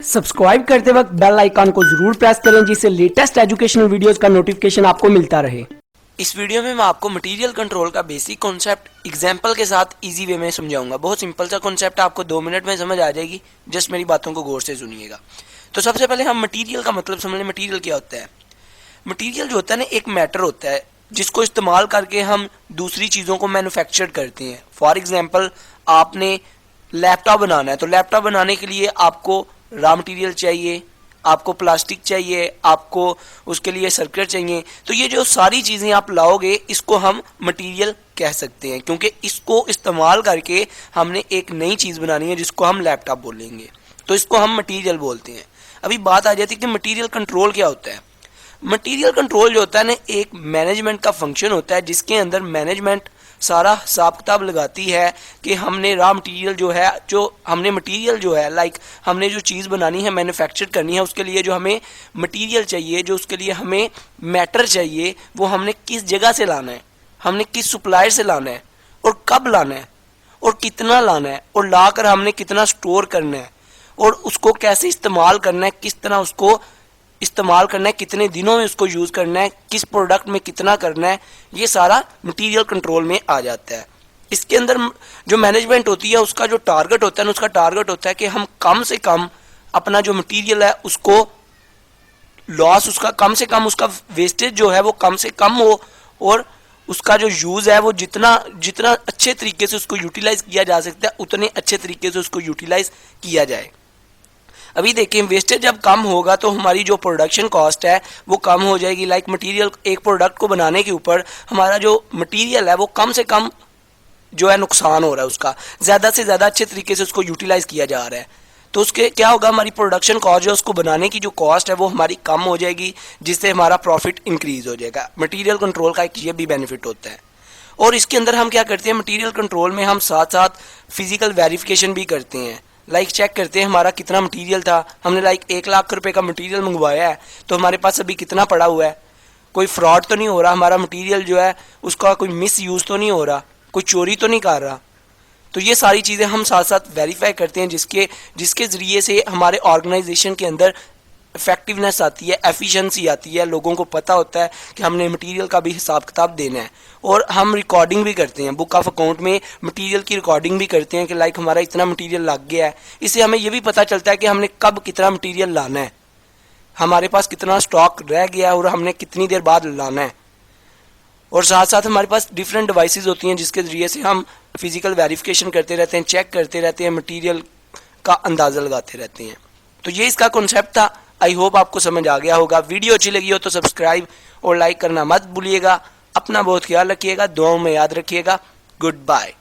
Subscribe करते वक्त bell icon को जरूर प्रेस करें जिससे लेटेस्ट एजुकेशनल वीडियोस का नोटिफिकेशन आपको मिलता रहे। इस वीडियो में मैं आपको मटेरियल कंट्रोल का बेसिक कॉन्सेप्ट एग्जांपल के साथ इजी वे में समझाऊंगा। बहुत सिंपल सा कॉन्सेप्ट, आपको 2 मिनट में समझ आ जाएगी। जस्ट मेरी बातों को गौर से सुनिएगा। तो सबसे पहले हम मटेरियल का मतलब समझ लें। मटेरियल क्या होता है? मटेरियल जो होता है ना, एक मैटर होता है जिसको इस्तेमाल करके हम दूसरी चीज़ों को मैन्युफैक्चर करते हैं। फॉर एग्जाम्पल, आपने लैपटॉप बनाना है, तो लैपटॉप बनाने के लिए आपको रॉ मटेरियल चाहिए, आपको प्लास्टिक चाहिए, आपको उसके लिए सर्किट चाहिए। तो ये जो सारी चीज़ें आप लाओगे, इसको हम मटेरियल कह सकते हैं, क्योंकि इसको इस्तेमाल करके हमने एक नई चीज़ बनानी है जिसको हम लैपटॉप बोलेंगे। तो इसको हम मटेरियल बोलते हैं। अभी बात आ जाती है कि मटेरियल कंट्रोल क्या होता है। मटेरियल कंट्रोल जो होता है ना, एक मैनेजमेंट का फंक्शन होता है जिसके अंदर मैनेजमेंट सारा हिसाब किताब लगाती है कि हमने रॉ मटेरियल जो है, जो हमने मटेरियल जो है, लाइक हमने जो चीज़ बनानी है, मैन्युफैक्चर करनी है, उसके लिए जो हमें मटेरियल चाहिए, जो उसके लिए हमें मैटर चाहिए, वो हमने किस जगह से लाना है, हमने किस सप्लायर से लाना है, और कब लाना है, और कितना लाना है, और लाकर हमने कितना स्टोर करना है, और उसको कैसे इस्तेमाल करना है, किस तरह उसको इस्तेमाल करना है, कितने दिनों में उसको यूज़ करना है, किस प्रोडक्ट में कितना करना है, ये सारा मटेरियल कंट्रोल में आ जाता है। इसके अंदर जो मैनेजमेंट होती है, उसका जो टारगेट होता है ना, उसका टारगेट होता है कि हम कम से कम अपना जो मटेरियल है उसको लॉस, उसका कम से कम, उसका वेस्टेज जो है वो कम से कम हो, और उसका जो यूज़ है वो जितना जितना अच्छे तरीके से उसको यूटिलाइज किया जा सकता है, उतने अच्छे तरीके से उसको यूटिलाइज किया जाए। अभी देखिए, वेस्टेज जब कम होगा तो हमारी जो प्रोडक्शन कॉस्ट है वो कम हो जाएगी। लाइक मटेरियल, एक प्रोडक्ट को बनाने के ऊपर हमारा जो मटेरियल है वो कम से कम जो है नुकसान हो रहा है, उसका ज़्यादा से ज़्यादा अच्छे तरीके से उसको यूटिलाइज किया जा रहा है। तो उसके क्या होगा, हमारी प्रोडक्शन कॉस्ट जो उसको बनाने की जो कॉस्ट है वो हमारी कम हो जाएगी, जिससे हमारा प्रॉफिट इंक्रीज हो जाएगा। मटेरियल कंट्रोल का एक ये भी बेनिफिट होता है। और इसके अंदर हम क्या करते हैं, मटेरियल कंट्रोल में हम साथ साथ फिजिकल वेरिफिकेशन भी करते हैं। लाइक चेक करते हैं हमारा कितना मटेरियल था। हमने लाइक 1 लाख रुपए का मटेरियल मंगवाया है, तो हमारे पास अभी कितना पड़ा हुआ है, कोई फ्रॉड तो नहीं हो रहा, हमारा मटेरियल जो है उसका कोई मिस यूज़ तो नहीं हो रहा, कोई चोरी तो नहीं कर रहा। तो ये सारी चीज़ें हम साथ साथ वेरीफाई करते हैं, जिसके ज़रिए से हमारे ऑर्गेनाइजेशन के अंदर इफेक्टिवनेस आती है, एफिशिएंसी आती है। लोगों को पता होता है कि हमने मटेरियल का भी हिसाब किताब देना है। और हम रिकॉर्डिंग भी करते हैं, बुक ऑफ अकाउंट में मटेरियल की रिकॉर्डिंग भी करते हैं कि लाइक हमारा इतना मटेरियल लग गया है। इससे हमें ये भी पता चलता है कि हमने कब कितना मटेरियल लाना है, हमारे पास कितना स्टॉक रह गया है, और हमने कितनी देर बाद लाना है। और साथ साथ हमारे पास डिफरेंट डिवाइसेस होती हैं जिसके ज़रिए से हम फिजिकल वेरिफिकेशन करते रहते हैं, चेक करते रहते हैं, मटेरियल का अंदाज़ा लगाते रहते हैं। तो ये इसका कॉन्सेप्ट था। आई होप आपको समझ आ गया होगा। वीडियो अच्छी लगी हो तो सब्सक्राइब और लाइक करना मत भूलिएगा। अपना बहुत ख्याल रखिएगा, दुआओं में याद रखिएगा। Good bye.